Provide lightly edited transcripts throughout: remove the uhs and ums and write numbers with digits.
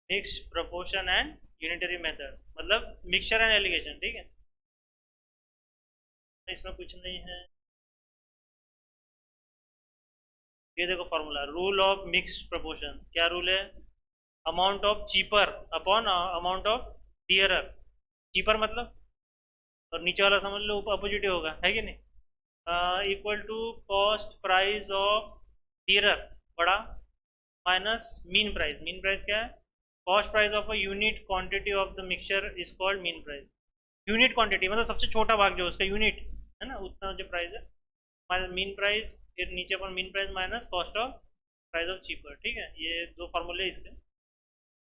Mix proportion and unitary method, मतलब mixture and allegation, ठीक है। इसमें कुछ नहीं है। ये देखो formula, rule of mix proportion, क्या रूल है? Amount of cheaper upon amount of dearer. Cheaper मतलब, और नीचे वाला समझ लो अपोजिट ही होगा, है कि नहीं? Equal to cost price of dearer, बड़ा, minus mean price. Mean price क्या है? Cost price of a unit quantity of the mixture is called mean price. Unit quantity मतलब सबसे छोटा भाग जो उसका यूनिट है ना, उतना जो प्राइस है, माइनस मीन प्राइस, फिर नीचे पर mean price minus cost of price of cheaper, ठीक है। ये दो फार्मूले इसके।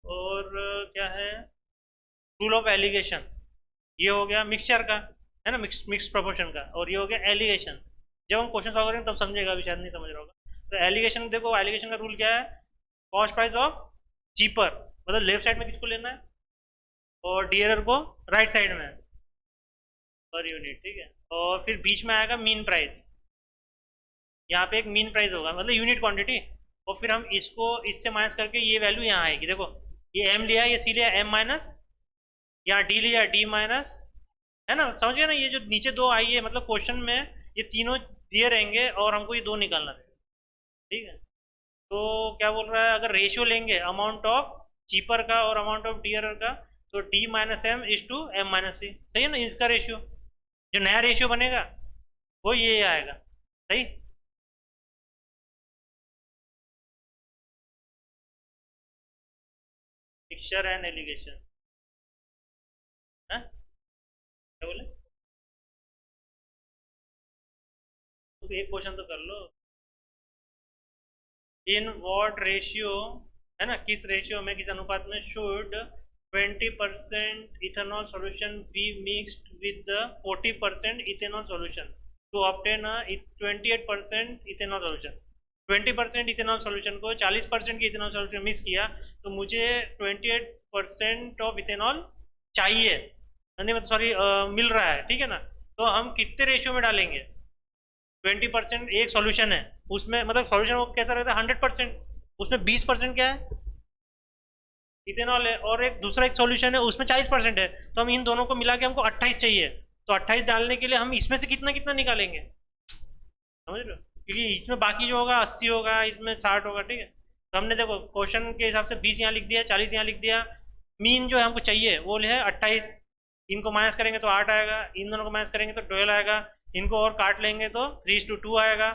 और क्या है? रूल ऑफ एलिगेशन, ये हो गया मिक्सचर का, है ना, मिक्स मिक्स प्रोपोर्शन का। और ये हो गया एलिगेशन। जब हम क्वेश्चन सॉल्व करेंगे तब समझेगा, अभी शायद नहीं समझ रहा होगा। तो एलिगेशन देखो, एलिगेशन का रूल क्या है? कॉस्ट प्राइस ऑफ चीपर, मतलब लेफ्ट साइड में किसको लेना है, और डियरर को राइट साइड में पर यूनिट, ठीक है। और फिर बीच में आएगा मीन प्राइस, यहाँ पे एक मीन प्राइस होगा मतलब यूनिट क्वांटिटी। और फिर हम इसको इससे माइनस करके ये वैल्यू यहाँ आएगी, देखो ये एम लिया, ये सी लिया, एम माइनस, यहाँ डी लिया, डी माइनस, है ना, समझ गए ना। ये जो नीचे दो आई है, मतलब क्वेश्चन में ये तीनों दिए रहेंगे और हमको ये दो निकालना रहेगा, ठीक है। तो क्या बोल रहा है, अगर रेशियो लेंगे अमाउंट ऑफ चीपर का और अमाउंट ऑफ डियरर का, तो D minus M is to M minus C, सही है ना। इसका रेशियो, जो नया रेशियो बनेगा वो ये आएगा, सही। मिक्सचर एंड एलिगेशन, है, क्या बोले? तो एक क्वेश्चन तो कर लो। इन वॉट रेशियो, है ना, किस रेशियो में, किस अनुपात में should 20% ethanol solution be mixed with the 40% ethanol solution to obtain 28% ethanol solution. 20% ethanol solution को 40% की इथेनॉल सॉल्यूशन मिक्स किया, तो मुझे 28% ऑफ इथेनॉल चाहिए, नहीं मतलब सॉरी, मिल रहा है, ठीक है ना। तो हम कितने रेशियो में डालेंगे? 20% एक सॉल्यूशन है, उसमें मतलब सॉल्यूशन वो कैसा रहता है, 100%, उसमें 20% क्या है, इथेनॉल है, और एक दूसरा एक सॉल्यूशन है उसमें 40% है। तो हम इन दोनों को मिला के हमको 28 चाहिए, तो 28 डालने के लिए हम इसमें से कितना कितना निकालेंगे, समझ रहे हो? क्योंकि इसमें बाकी जो होगा 80 होगा, इसमें 60 होगा, ठीक है। तो हमने देखो क्वेश्चन के हिसाब से 20 यहाँ लिख दिया, 40 यहाँ लिख दिया। मीन जो है हमको चाहिए वो है 28। इनको माइनस करेंगे तो 8 आएगा, इन दोनों को माइनस करेंगे तो 12 आएगा, इनको और काट लेंगे तो 3:2 आएगा।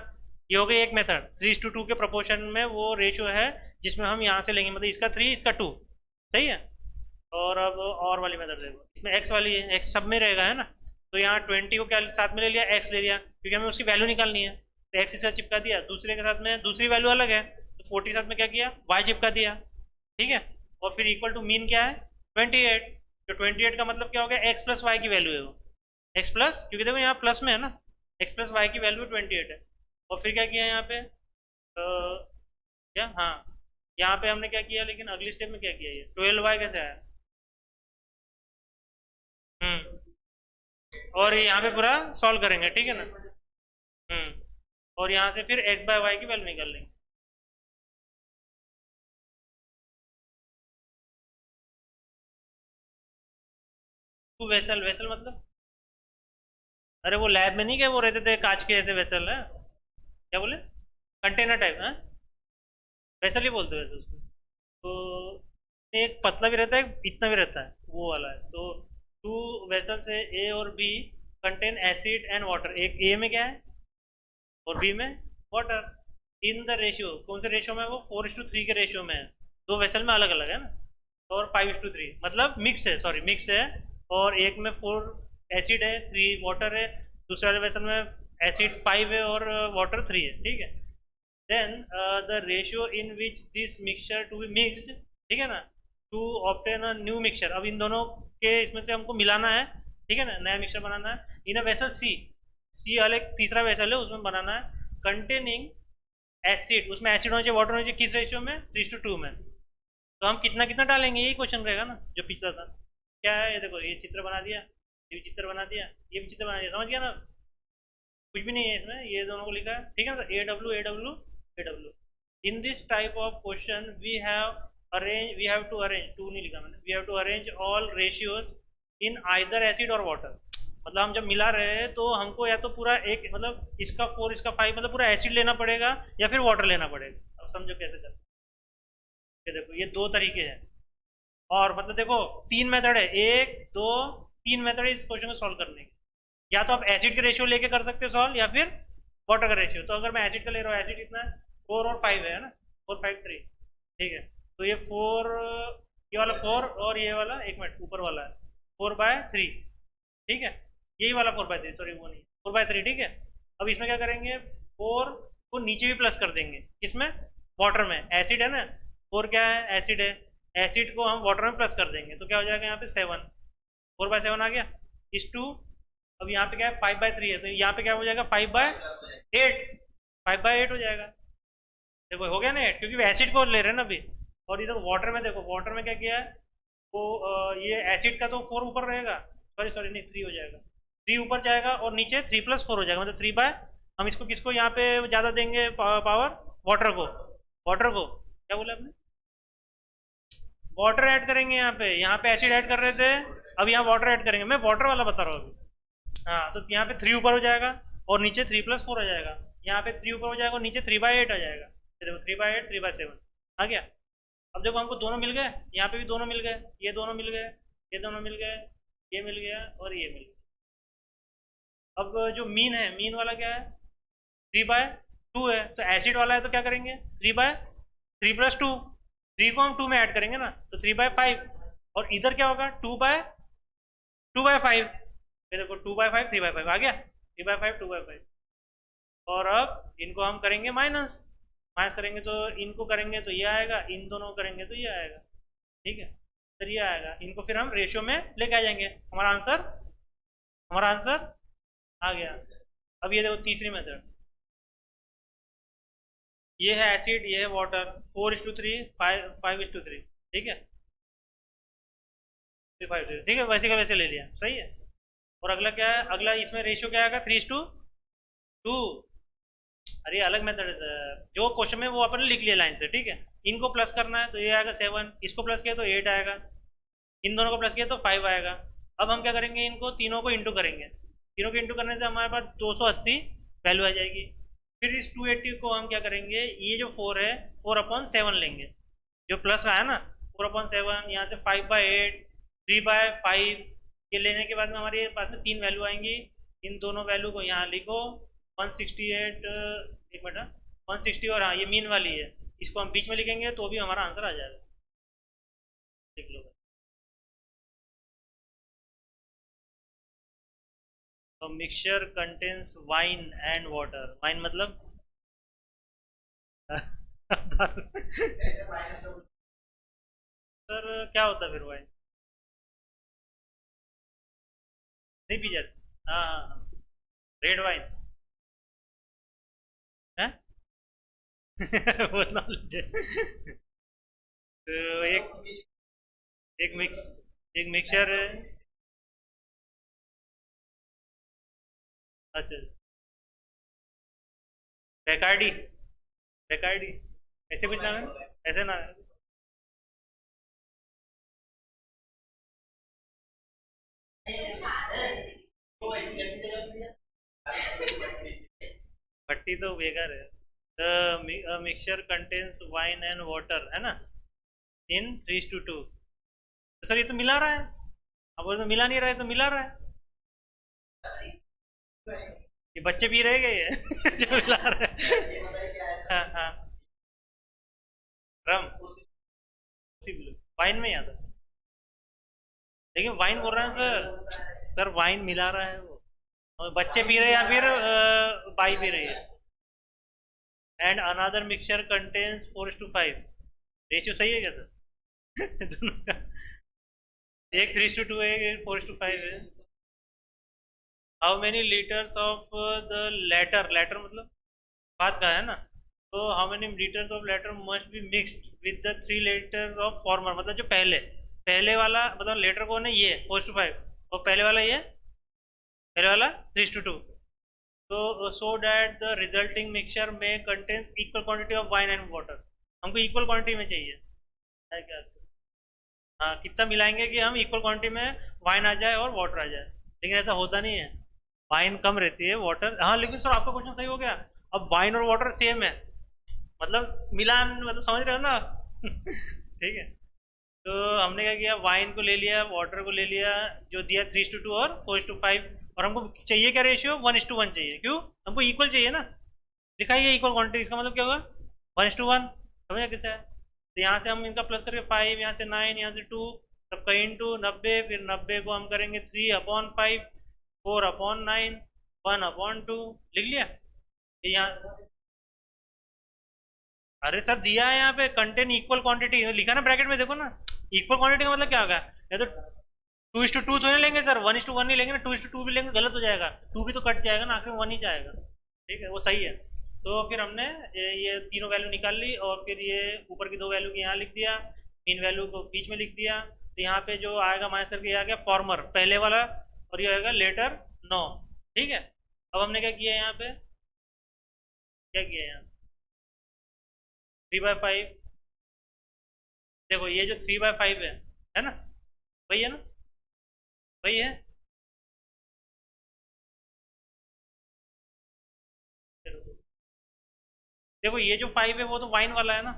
ये हो गई एक मेथड, 3:2 के प्रोपोर्शन में वो रेशियो है जिसमें हम यहाँ से लेंगे, मतलब इसका 3 इसका 2, सही है। और अब और वाली मेथड देखो, इसमें एक्स वाली है, एक्स सब में रहेगा, है ना। तो यहाँ 20 को क्या साथ में ले लिया, एक्स ले लिया, क्योंकि हमें उसकी वैल्यू निकालनी है। तो एक्स के साथ चिपका दिया, दूसरे के साथ में दूसरी वैल्यू अलग है, तो 40 के साथ में क्या किया, वाई चिपका दिया, ठीक है। और फिर इक्वल टू मीन क्या है, 28। तो 28 का मतलब क्या हो गया, एक्स प्लस वाई की वैल्यू है वो, एक्स प्लस, क्योंकि देखो यहाँ प्लस में है ना, एक्स प्लस वाई की वैल्यू 28 है। और फिर क्या किया यहाँ पे, क्या, हाँ, यहाँ पे हमने क्या किया, लेकिन अगली स्टेप में क्या किया, ये 12y कैसे आया? और यहाँ पे पूरा सॉल्व करेंगे, ठीक है ना। और यहाँ से फिर एक्स बाय वाई की वैल्यू निकाल लेंगे। टू वेसल, वेसल मतलब, अरे वो लैब में नहीं क्या वो रहते थे कांच के ऐसे वेसल है, क्या बोले, कंटेनर टाइप है, वेसल ही बोलते हैं उसको। तो एक पतला भी रहता है, इतना भी रहता है, वो वाला है। तो टू वेसल से ए और B contain acid and water, एक ए में क्या है और बी में वाटर। इन द रेशियो, कौन से रेशियो में है वो, 4:3 के रेशियो में है। दो वेसल में अलग अलग है ना। और 5:3 मतलब मिक्स है, सॉरी मिक्स है। और एक में 4 एसिड है, 3 वाटर है, दूसरे वाले वेसल में एसिड 5 है और वाटर 3 है, ठीक है। Then the ratio in which this mixture to be mixed, ठीक है ना, to obtain a new mixture. अब इन दोनों के इसमें से हमको मिलाना है, ठीक है ना, नया मिक्सचर बनाना है। इन अ वेसल सी, सी अलग तीसरा वेसल है उसमें बनाना है, कंटेनिंग एसिड, उसमें एसिड होना चाहिए, वाटर होना चाहिए, किस रेशियो में, 3:2 में। तो हम कितना कितना डालेंगे, यही क्वेश्चन रहेगा ना जो पिछला था। क्या है ये देखो, ये चित्र बना दिया, ये भी चित्र बना दिया, ये भी चित्र बना दिया, समझ गया ना। कुछ भी नहीं है इसमें, ये दोनों को लिखा है, ठीक है ना। A W A W A W. In this type of question we have arrange, we have to arrange, to नहीं लिखा मैंने, we have to arrange all ratios in either acid और वाटर। मतलब हम जब मिला रहे हैं तो हमको या तो पूरा एक, मतलब इसका 4 इसका 5, मतलब पूरा एसिड लेना पड़ेगा या फिर वाटर लेना पड़ेगा। अब समझो कैसे करते हैं। ये देखो ये दो तरीके हैं, और मतलब देखो तीन मेथड है, एक दो तीन मेथड है इस क्वेश्चन को सॉल्व करने के। या तो आप एसिड के रेशियो लेके कर सकते हो सॉल्व, या फिर वाटर का रेशियो। तो अगर मैं एसिड का ले रहा हूँ, एसिड कितना है, 4 और 5 है ना, 4 5 3, ठीक है। तो ये 4, ये वाला 4 और ये वाला, एक मिनट, ऊपर वाला है 4/3, ठीक है। यही वाला 4/3, सॉरी वो नहीं, 4/3, ठीक है। अब इसमें क्या करेंगे, 4 को नीचे भी प्लस कर देंगे, किसमें, वाटर में, एसिड है ना, 4 क्या है, एसिड है, एसिड को हम वाटर में प्लस कर देंगे तो क्या हो जाएगा यहाँ पे 7, 4/7 आ गया इस टू। अब यहाँ पे क्या है, 5/3 है, तो यहाँ पे क्या हो जाएगा, 5/8, 5/8 हो जाएगा। देखो हो गया ना 8, क्योंकि एसिड को ले रहे हैं ना अभी। और इधर वाटर में देखो, वाटर में क्या किया है, वो ये एसिड का तो 4 ऊपर रहेगा, सॉरी सॉरी नहीं, 3 हो जाएगा, 3 ऊपर जाएगा और नीचे 3+4 हो जाएगा, मतलब 3 हम इसको किसको यहाँ पे ज़्यादा देंगे पावर, वाटर को, वाटर को, क्या बोला आपने, वाटर ऐड करेंगे यहाँ पे एसिड ऐड कर रहे थे, अब यहाँ वाटर ऐड करेंगे, मैं वाटर वाला बता रहा हूँ अभी। हाँ तो यहाँ पे 3 ऊपर हो जाएगा और नीचे 3+4 हो जाएगा, यहाँ पे 3 ऊपर हो जाएगा और नीचे 3/8 आ जाएगा। तो देखो 3/8 3/7 आ गया। अब देखो हमको दोनों मिल गए, यहाँ पे भी दोनों मिल गए, ये दोनों मिल गए, ये दोनों मिल गए, ये मिल गया और ये मिल गया। अब जो मीन है, मीन वाला क्या है, 3/2 है, तो एसिड वाला है तो क्या करेंगे, 3/3+2, 3 को हम 2 में ऐड करेंगे ना, तो 3/5, और इधर क्या होगा, 2/5, देखो 2/5 3/5 आ गया, 3/5 2/5। और अब इनको हम करेंगे माइनस, माइनस करेंगे तो इनको करेंगे तो ये आएगा, इन दोनों को करेंगे तो ये आएगा, ठीक है। फिर ये आएगा, इनको फिर हम रेशियो में लेके आ जाएंगे, हमारा आंसर आ गया। अब ये देखो तीसरी मेथड, ये है एसिड, ये है वाटर, 4:3, 5:3, ठीक है, 3:5, ठीक है, वैसे का वैसे ले लिया, सही है। और अगला क्या है, अगला इसमें रेशियो क्या आएगा, 3:2। अरे अलग मेथड है सर, जो क्वेश्चन में वो अपन ने लिख लिया लाइन से, ठीक है। इनको प्लस करना है तो ये आएगा 7, इसको प्लस किया तो 8 आएगा, इन दोनों को प्लस किया तो 5 आएगा। अब हम क्या करेंगे, इनको तीनों को इंटू करेंगे, तीनों को इंटू करने से हमारे पास 280 वैल्यू आ जाएगी। फिर इस 280 को हम क्या करेंगे, ये जो 4 है 4/7 लेंगे, जो प्लस का है ना, 4/7, यहाँ से 5/8, 3/5, ये लेने के बाद में हमारे पास में 3 वैल्यू आएंगी। इन दोनों वैल्यू को यहाँ लिखो, 168, एक मिनट, 160, और हाँ ये मीन वाली है, इसको हम बीच में लिखेंगे तो भी हमारा आंसर आ जाएगा, देख लो। तो mixture contains wine and water, wine मतलब सर क्या होता है फिर वाइन, नहीं पी जाती, हाँ हाँ हाँ, रेड वाइन है। वो नॉलेज है। तो एक मिक्स एक मिक्सचर है, अच्छा, बैकार्डी, बैकार्डी, ऐसे कुछ नाम है, ऐसे नाम है। भट्टी तो बेकार है। The mixture contains wine and water, है ना, इन 3:2। तो सर ये तो मिला रहा है, अब वो तो मिला नहीं रहा है तो मिला रहा है, ये बच्चे पी रहे गए ये जो मिला रहा है, हाँ हाँ, रम, वाइन में याद है, लेकिन वाइन बोल रहे हैं सर वाइन मिला रहा है वो, और बच्चे पी रहे हैं या फिर बाई पी रही है। And another mixture contains 4:5, ratio सही है क्या सर? दोनों का, एक 3:2 है, एक 4:5 है। How many litres of the latter, latter मतलब बात का है ना, तो how many litres of latter must be mixed with the 3 litres of former, मतलब जो पहले पहले वाला, मतलब लेटर कौन है, ये 4:5, और पहले वाला ये, पहले वाला 3:2। तो so that the resulting mixture में contains equal quantity of wine and water, हमको इक्वल क्वांटिटी में चाहिए, है क्या? हाँ, कितना मिलाएंगे कि हम इक्वल क्वांटिटी में वाइन आ जाए और वाटर आ जाए, लेकिन ऐसा होता नहीं है। वाइन कम रहती है, वाटर, हाँ, लेकिन सर आपका क्वेश्चन सही हो गया। अब वाइन और वाटर सेम है, मतलब मिलान, मतलब समझ रहे हो ना? ठीक है। तो हमने क्या किया, वाइन को ले लिया, वाटर को ले लिया, जो दिया 3:2 और 4:5। और हमको चाहिए क्या रेशियो, 1:1 चाहिए। क्यों? हमको इक्वल चाहिए ना। लिखा ही है इक्वल क्वांटिटी, इसका मतलब क्या होगा, 1:1। समझा कैसे है? तो यहाँ से हम इनका प्लस करके 5, यहाँ से 9, यहाँ से 2, सबका इंटू 90, फिर 90 को हम करेंगे 3/5, 4/9, 1/2। लिख लिया ये यहाँ। अरे सर दिया है यहाँ पे, कंटेन इक्वल क्वांटिटी लिखा ना ब्रैकेट में, देखो ना। इक्वल क्वांटिटी का मतलब क्या होगा? या तो 2:2 तो नहीं लेंगे सर, 1:1 नहीं लेंगे ना, 2:2 भी लेंगे गलत हो जाएगा, 2 भी तो कट जाएगा ना, आखिर में 1 ही जाएगा। ठीक है, वो सही है। तो फिर हमने ये तीनों वैल्यू निकाल ली, और फिर ये ऊपर की दो वैल्यू को यहाँ लिख दिया, तीन वैल्यू को बीच में लिख दिया। तो यहाँ पे जो आएगा माइनस करके, ये आ गया फॉर्मर पहले वाला, और ये आएगा लेटर 9। ठीक है। अब हमने क्या किया यहाँ पे, क्या किया यहाँ, 3/5। देखो ये जो 3/5 है ना, वही है ना, वही है। देखो ये जो 5 है वो तो वाइन वाला है ना,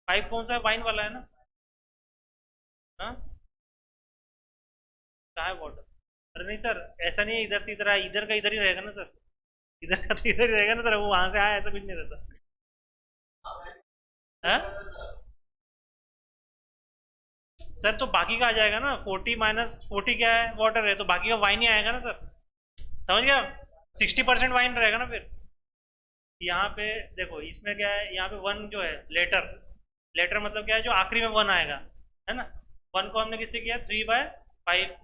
5 कौन सा है, वाइन वाला है ना। हाँ, कहाँ है वाटर? अरे नहीं सर, ऐसा नहीं है, इधर से इधर आया, इधर का इधर ही रहेगा ना सर, इधर का तो इधर ही रहेगा ना सर, वो वहां से आया, ऐसा कुछ नहीं रहता। हाँ सर, तो बाकी का आ जाएगा ना, 40 - 40 क्या है, वाटर है, तो बाकी का वाइन ही आएगा ना सर। समझ गया? 60% वाइन रहेगा ना फिर। यहाँ पे देखो, इसमें क्या है, यहाँ पे वन जो है लेटर, लेटर मतलब क्या है, जो आखिरी में वन आएगा, है ना। वन को हमने किससे किया, 3/5।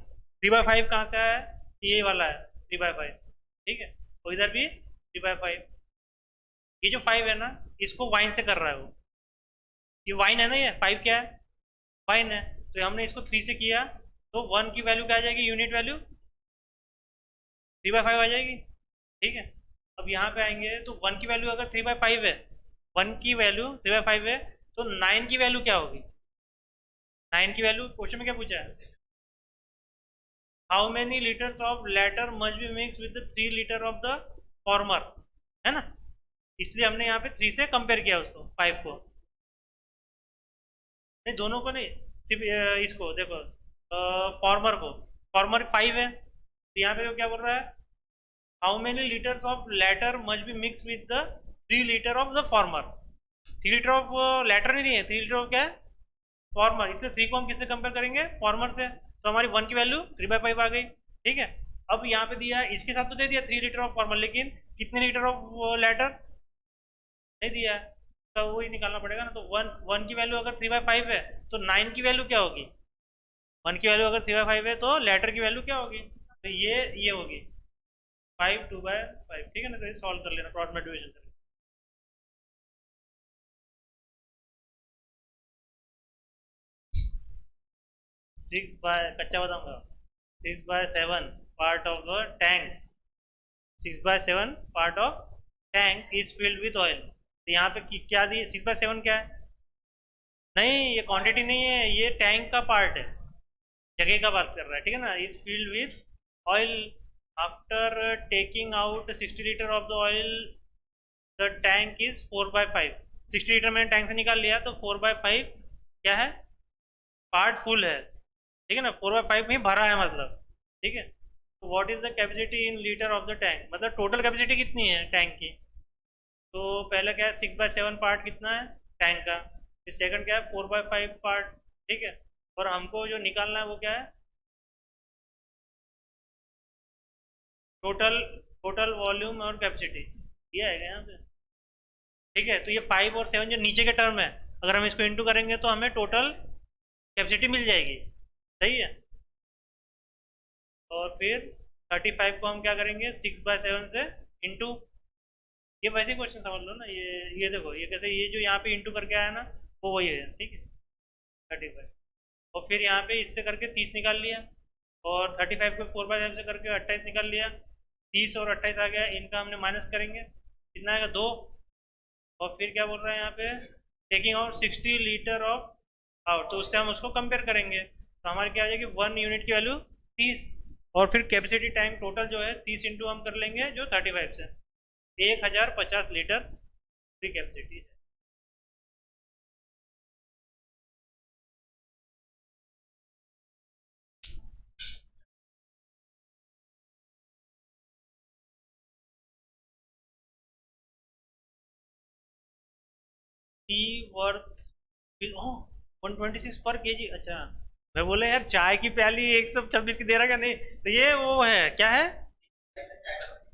3/5 कहाँ से आया है, ये वाला है 3/5। ठीक है, और इधर भी 3/5। ये जो 5 है ना, इसको वाइन से कर रहा है वो, ये वाइन है ना, ये 5 क्या है, वाइन है। तो हमने इसको 3 से किया, तो वन की वैल्यू क्या आ जाएगी, यूनिट वैल्यू 3/5 आ जाएगी। ठीक है। अब यहाँ पे आएंगे तो वन की वैल्यू अगर 3/5 है, वन की वैल्यू 3/5 है, तो 9 की वैल्यू क्या होगी, 9 की वैल्यू क्वेश्चन में क्या पूछा है, how many litres of latter must be mix with 3 litre of the former, है ना। इसलिए हमने यहाँ पे 3 से कंपेयर किया उसको, 5 को नहीं, दोनों को नहीं, सिर्फ इसको देखो, फॉर्मर को। फॉर्मर 5 है, तो यहाँ पे क्या बोल रहा है, how many litres of latter must be mix with the 3 litre of the former. 3 litre of latter नहीं है, 3 लीटर ऑफ क्या है, फॉर्मर, इसलिए 3 को हम किससे कंपेयर करेंगे, फॉर्मर से। तो हमारी वन की वैल्यू 3/5 आ गई। ठीक है। अब यहाँ पे दिया, इसके साथ तो दे दिया 3 लीटर ऑफ फॉर्मर, लेकिन कितने लीटर ऑफ लेटर नहीं दिया है, तो वही निकालना पड़ेगा ना। तो वन वन की वैल्यू अगर 3/5 है, तो 9 की वैल्यू क्या होगी, वन की वैल्यू अगर 3/5 है, तो लेटर की वैल्यू क्या होगी, तो ये होगी 5 2/5। ठीक है ना, तो ये सॉल्व कर लेना, क्रॉस मल्टीप्लिकेशन कर 6/कच्चा बताऊंगा, 6/7 part of the tank, 6/7 part of tank is filled with oil. तो यहाँ पे क्या दी, 6/7 क्या है, नहीं ये क्वांटिटी नहीं है, ये टैंक का पार्ट है, जगह का बात कर रहा है। ठीक है ना, is filled with oil after taking out 60 litre of the oil, the tank is 4/5। 60 litre मैंने टैंक से निकाल लिया, तो 4/5 क्या है, पार्ट फुल है। ठीक है ना, 4/5 में भरा है मतलब। ठीक है। तो what is the capacity in litre of the tank, मतलब टोटल कैपेसिटी कितनी है टैंक की। तो पहले क्या है, 6/7 पार्ट कितना है टैंक का, फिर सेकंड क्या है, 4/5 पार्ट। ठीक है। और हमको जो निकालना है वो क्या है, टोटल, टोटल वॉल्यूम और कैपेसिटी दिया है यहाँ पे। ठीक है। तो ये 5 और 7 जो नीचे के टर्म है, अगर हम इसको इंटू करेंगे तो हमें टोटल कैपेसिटी मिल जाएगी। सही है। और फिर 35 को हम क्या करेंगे, 6/7 से इंटू, ये वैसे क्वेश्चन समझ लो ना, ये देखो, ये कैसे, ये जो यहाँ पे इंटू करके आया ना, वो वही है। ठीक है, 35। और फिर यहाँ पे इससे करके 30 निकाल लिया, और 35 को 4/7 से करके 28 निकाल लिया। 30 और 28 आ गया, इनका हमने माइनस करेंगे, कितना आएगा, 2। और फिर क्या बोल रहा है यहाँ पे, टेकिंग आउट 60 लीटर ऑफ और तो उससे हम उसको कंपेयर करेंगे, तो हमारे क्या आ जाएगी 1 यूनिट की वैल्यू 30, और फिर कैपेसिटी टैंक टोटल जो है 30 इंटू हम कर लेंगे जो 35 से, 1050 लीटर फ्री कैपेसिटी है। टी वर्थ बिल, ओह 126 पर केजी, अच्छा। मैं बोला यार चाय की प्याली 126 की दे रहा क्या, नहीं तो ये वो है क्या है,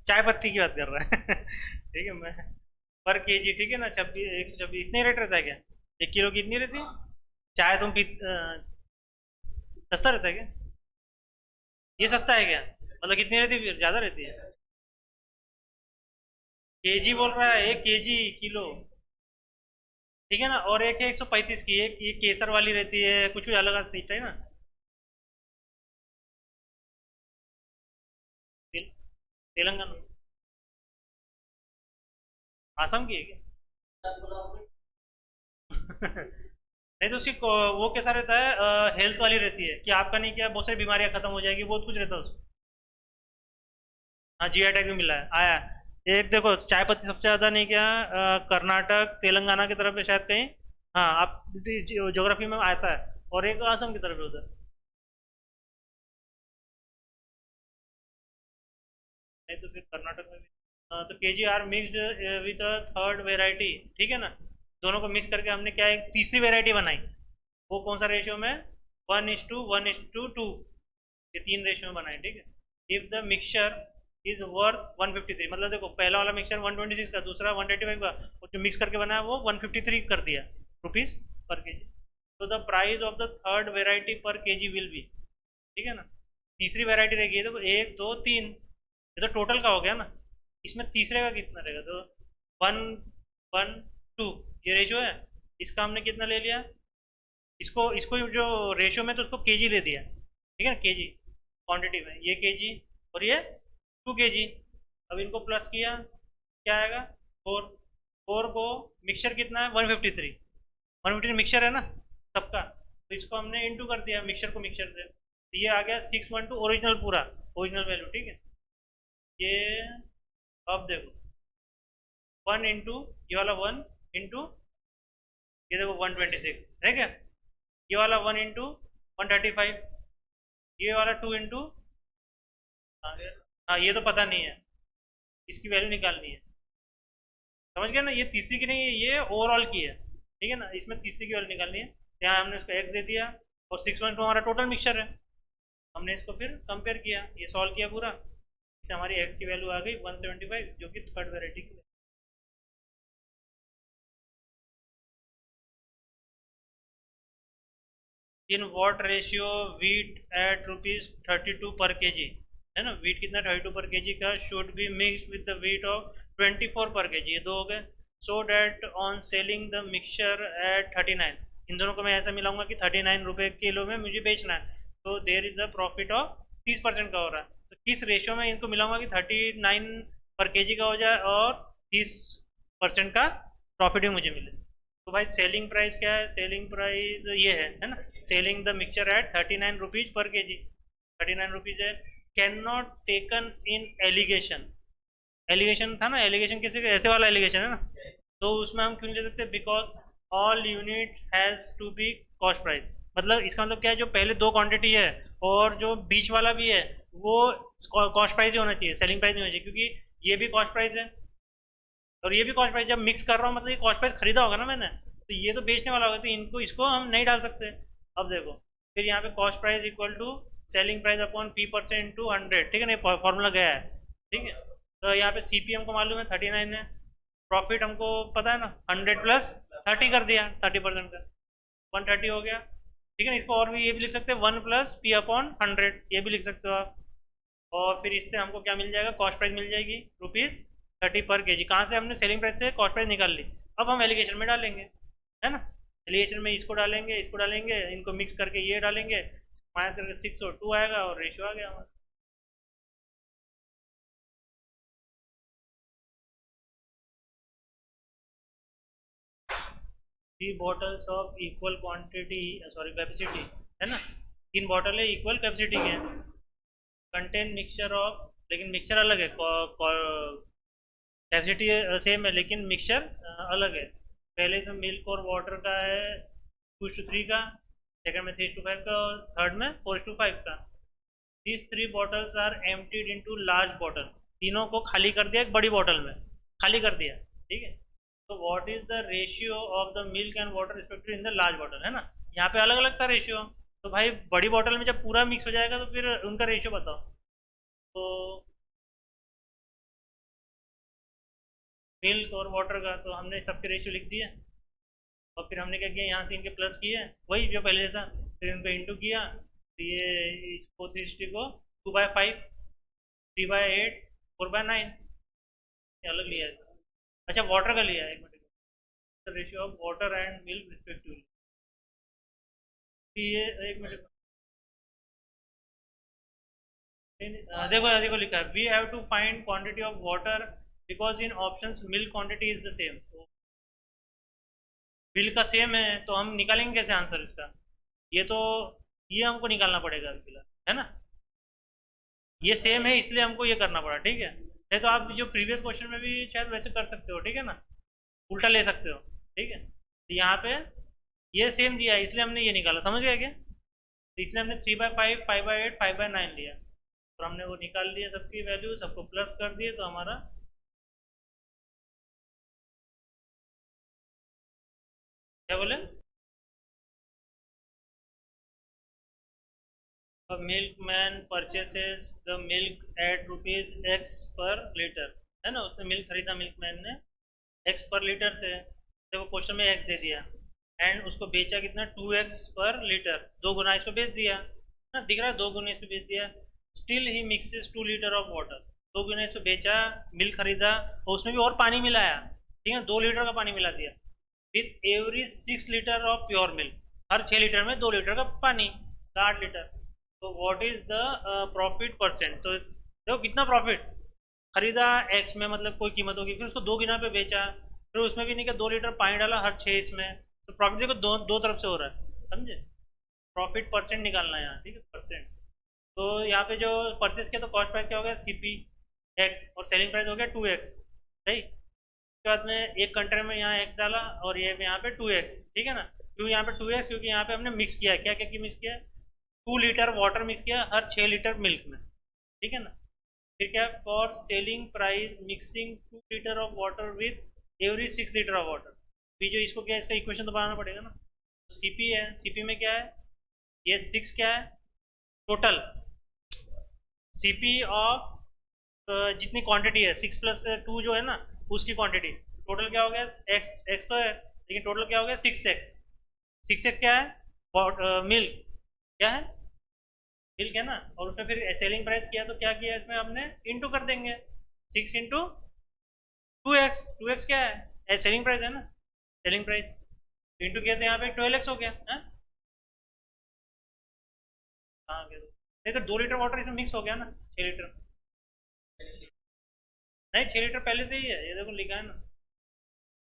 चाय पत्ती की बात कर रहा है ठीक है, मैं पर केजी ठीक है ना, 126 इतने रेट रहता है क्या, 1 किलो की इतनी रहती है चाय, तुम सस्ता रहता है क्या, ये सस्ता है क्या, मतलब कितनी रहती है फिर, ज़्यादा रहती है, केजी बोल रहा है, 1 केजी, किलो, ठीक है ना, और एक है 135 की, एक ये केसर वाली रहती है, कुछ भी अलग आती है ना। तेल- तेलंगाना, आसाम की है क्या नहीं तो उसकी वो कैसा रहता है, हेल्थ वाली रहती है कि आपका नहीं क्या, बहुत सारी बीमारियां खत्म हो जाएगी, बहुत कुछ रहता है उसमें। हाँ जीआई टैग भी मिला है, आया है। एक देखो चाय पत्ती सबसे ज़्यादा नहीं क्या, कर्नाटक तेलंगाना की तरफ है शायद कहीं, हाँ आप ज्योग्राफी में आता है, और एक असम की तरफ है उधर, नहीं तो फिर कर्नाटक में भी। तो के G R mixed with third variety, ठीक है ना, दोनों को मिक्स करके हमने क्या एक तीसरी वेराइटी बनाई, वो कौन सा रेशियो में, 1:1:2, ये 3 रेशियो में बनाए, ठीक है। If the mixture is worth 153, मतलब देखो पहला वाला मिक्सचर 126 का, दूसरा 185 का, और जो मिक्स करके बनाया वो 153 कर दिया रुपीज पर के जी, तो the price of the third variety पर के जी विल बी, ठीक है ना, तीसरी वेराइटी रहेगी, देखो 1 2 3, ये तो टोटल का हो गया ना, इसमें तीसरे का कितना रहेगा, तो 1:1:2 ये रेशियो है, इसका हमने कितना ले लिया, इसको इसको जो रेशियो में तो उसको केजी ले दिया, ठीक है ना, केजी क्वांटिटी में, ये केजी और ये 2 केजी, अब इनको प्लस किया क्या आएगा, 4, को मिक्सचर कितना है 153, 153 मिक्सचर है ना सबका, तो इसको हमने इनटू कर दिया मिक्सचर को मिक्सचर से, तो ये आ गया 612 ओरिजिनल, पूरा ओरिजिनल वैल्यू, ठीक है। ये अब देखो 1 इंटू, ये वाला 1 इंटू, ये देखो 126 है क्या, ये वाला 1 इंटू 135, ये वाला 2 इंटू, हाँ ये तो पता नहीं है, इसकी वैल्यू निकालनी है, समझ गया ना, ये तीसरी की नहीं है, ये ओवरऑल की है, ठीक है ना, इसमें तीसरी की वैल्यू निकालनी है, यहाँ हमने उसको एक्स दे दिया, और 612 हमारा टोटल मिक्सचर है, हमने इसको फिर कंपेयर किया, ये सॉल्व किया पूरा, इससे हमारी एक्स की वैल्यू आ गई 175, जो कि थर्ड वेराइटी की। In what ratio wheat at rupees 32 per K जी, है ना, वीट कितना 32 पर के जी का, should be mix with the wheat of 24 पर के जी, ये दो हो गए, so that on selling the mixture at 39, इन दोनों को मैं ऐसा मिलाऊंगा कि 39 रुपये किलो में मुझे बेचना है, तो there is a profit of 30% का हो रहा है, तो किस रेशियो में इनको मिलाऊंगा कि 39 पर के जी का हो जाए और 30% का प्रॉफिट भी मुझे मिले, तो भाई सेलिंग प्राइस क्या है, सेलिंग प्राइस ये है ना, selling the mixture at 39 rupees per K G, 39 rupees है, can not taken in alligation, alligation था ना, एलिगेशन किसी का ऐसे वाला एलिगेशन है ना, तो उसमें हम क्यों नहीं ले सकते, because all unit has to be cost price, मतलब इसका मतलब क्या है, जो पहले दो क्वांटिटी है और जो बीच वाला भी है, वो कॉस्ट प्राइस ही होना चाहिए, सेलिंग प्राइस नहीं होना चाहिए, क्योंकि ये भी कॉस्ट प्राइस है और ये भी कॉस्ट प्राइस, जब मिक्स कर रहा हूँ मतलब ये कॉस्ट प्राइस खरीदा होगा ना मैंने, तो ये तो बेचने वाला होगा, तो इनको इसको हम नहीं डाल सकते। अब देखो फिर यहाँ पे cost price equal to selling price upon P% to 100, ठीक है ना, फॉर्मूला गया है, ठीक है, तो यहाँ पे CP हमको मालूम है 39 है, प्रॉफिट हमको पता है ना 100 प्लस 30 कर दिया, 30% का 130 हो गया, ठीक है ना, इसको और भी ये भी लिख सकते हैं 1 + P/100, ये भी लिख सकते हो आप, और फिर इससे हमको क्या मिल जाएगा, कॉस्ट प्राइस मिल जाएगी रुपीज़ 30 पर के जी, कहाँ से हमने सेलिंग प्राइस से कॉस्ट प्राइस निकाल ली, अब हम एलिगेशन में डालेंगे, है ना, एलिगेशन में इसको डालेंगे इनको मिक्स करके ये डालेंगे, माइनस करके 6 और 2 आएगा और रेशियो आ गया हमारा। 3 bottles of equal quantity, sorry capacity, है ना, 3 बॉटल है इक्वल कैपेसिटी के, कंटेन मिक्सचर ऑफ, लेकिन मिक्सचर अलग है, कैपेसिटी सेम है लेकिन मिक्सचर अलग है। पहले इसमें मिल्क और वाटर का है 2:3 का, सेकंड में 3:5 का, और थर्ड में 4:5 का। These 3 bottles are emptied into large bottle, तीनों को खाली कर दिया एक बड़ी बॉटल में, खाली कर दिया, ठीक है। तो what is the ratio of the milk and water respective in the large bottle, है ना, यहाँ पे अलग अलग था रेशियो। तो भाई बड़ी बॉटल में जब पूरा मिक्स हो जाएगा तो फिर उनका रेशियो बताओ। तो मिल्क और वाटर का तो हमने सबके रेशियो लिख दिया, और फिर हमने क्या किया, यहाँ से इनके प्लस किए, वही जो पहले जैसा, फिर इनको इंटू किया, तो ये इसको 360 को 2/5, 3/8, 4/9, ये अलग लिया है। अच्छा वाटर का लिया है, एक minute, ratio of water and milk respectively, ये एक मिनट, देखो देखो लिखा है, we have to find quantity of water because in options milk quantity is the same. बिल का सेम है तो हम निकालेंगे कैसे आंसर इसका, ये तो ये हमको निकालना पड़ेगा फिलहाल, है ना, ये सेम है इसलिए हमको ये करना पड़ा, ठीक है। नहीं तो आप जो प्रीवियस क्वेश्चन में भी शायद वैसे कर सकते हो, ठीक है ना, उल्टा ले सकते हो, ठीक है। तो यहाँ पे ये सेम दिया है इसलिए हमने ये निकाला, समझ गया क्या, तो इसलिए हमने 3/5, 5/8, 5/9 लिया, और हमने वो निकाल लिया सबकी वैल्यू, सबको प्लस कर दिए, तो हमारा क्या बोले, milkman purchases the milk eight ₹X पर लीटर, है ना, उसने मिल्क खरीदा मिल्कमैन ने X पर लीटर से, देखो क्वेश्चन में X दे दिया, एंड उसको बेचा कितना 2X पर लीटर, 2 गुना इस पे बेच दिया ना, दिख रहा है 2 गुना इस पे बेच दिया। Still he mixes 2 litre of water, 2 गुना इस पे बेचा, मिल्क खरीदा और उसमें भी और पानी मिलाया, ठीक है, 2 लीटर का पानी मिला दिया, with every 6 litre of pure milk, her 6 litre में 2 लीटर का पानी, 8 लीटर। तो what is the profit percent, तो देखो कितना प्रॉफिट, खरीदा एक्स में मतलब कोई कीमत होगी, फिर उसको 2 गुना पे बेचा, फिर उसमें भी नहीं कि 2 लीटर पानी डाला हर 6 इसमें, तो प्रॉफिट देखो दो तरफ से हो रहा है, समझे, प्रॉफिट परसेंट निकालना है यहाँ, ठीक है, परसेंट। तो यहाँ पे जो परचेस किया तो कॉस्ट प्राइस क्या हो गया CP और सेलिंग प्राइस हो गया 2X, सही। उसके बाद में एक कंटेनर में यहाँ X डाला और ये यहाँ पे 2X, ठीक है ना, क्यों यहाँ पे 2X, क्योंकि यहाँ पे हमने मिक्स किया है, क्या क्या मिक्स किया है, 2 लीटर वाटर मिक्स किया हर 6 लीटर मिल्क में, ठीक है ना। फिर क्या, for selling price mixing 2 litre of water with every 6 litre of water, भी जो इसको क्या है, इसका इक्वेशन तो बनाना पड़ेगा ना, CP है, CP में क्या है, ये 6 क्या है टोटल, CP ऑफ जितनी क्वांटिटी है 6 + 2 जो है ना उसकी क्वांटिटी, टोटल क्या हो गया, एक्स तो है लेकिन टोटल क्या हो गया 6X, 6X क्या है, मिल्क क्या है, मिल्क है ना, और उसमें फिर सेलिंग प्राइस किया तो क्या किया इसमें हमने इंटू कर देंगे, 6 × 2X, 2X क्या है सेलिंग प्राइस है ना, सेलिंग प्राइस इंटू किया तो यहाँ पे 12X हो गया, है हाँ, नहीं तो 2 लीटर वाटर इसमें मिक्स हो गया ना, 6 लीटर, नहीं 6 लीटर पहले से ही है, ये देखो लिखा है ना,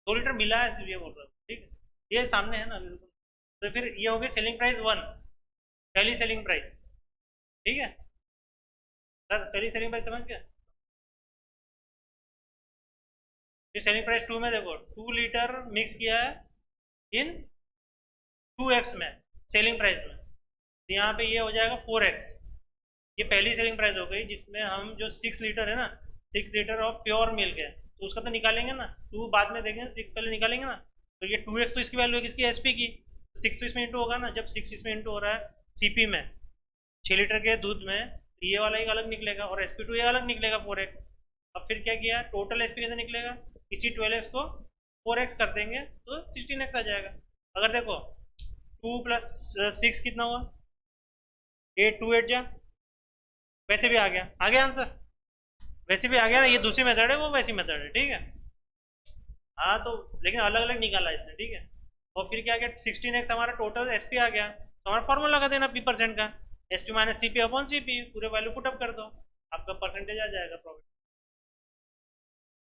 2 लीटर मिला है सिर्फ, ये बोल रहा हूँ, ठीक है, ये सामने है ना बिल्कुल। तो फिर ये हो गया सेलिंग प्राइस 1, पहली सेलिंग प्राइस, ठीक है सर, पहली सेलिंग प्राइस समझ गया। फिर सेलिंग प्राइस 2 में देखो 2 लीटर मिक्स किया है इन 2X में सेलिंग प्राइस में, तो यहाँ पे ये हो जाएगा 4X, ये पहली सेलिंग प्राइस हो गई, जिसमें हम जो 6 लीटर है ना, 6 लीटर ऑफ प्योर मिल्क है तो उसका तो निकालेंगे ना, 2 बाद में देखेंगे, 6 पहले निकालेंगे ना, तो ये 2X तो इसकी वैल्यू है किसकी, SP की, 6 तो इसमें इंटू होगा ना, जब 6 इसमें इंटू हो रहा है CP में 6 लीटर के दूध में, ये वाला एक अलग निकलेगा और SP2 ये अलग निकलेगा 4X। अब फिर क्या किया, टोटल SP कैसे निकलेगा, इसी 12X को 4X कर देंगे तो 16X आ जाएगा। अगर देखो 2 + 6 कितना हुआ, 8, 2 8 जा, वैसे भी आ गया आंसर, वैसे भी आ गया ना, ये दूसरी मेथड है वो वैसी मेथड है, ठीक है हाँ, तो लेकिन अलग अलग निकाला इसने, ठीक है। और फिर क्या गया 16X हमारा टोटल SP आ गया, तो हमारा फॉर्मूला लगा देना P% का, SP - CP/CP, पूरे वैल्यू पुटअप कर दो, आपका परसेंटेज आ जाएगा प्रॉफिट।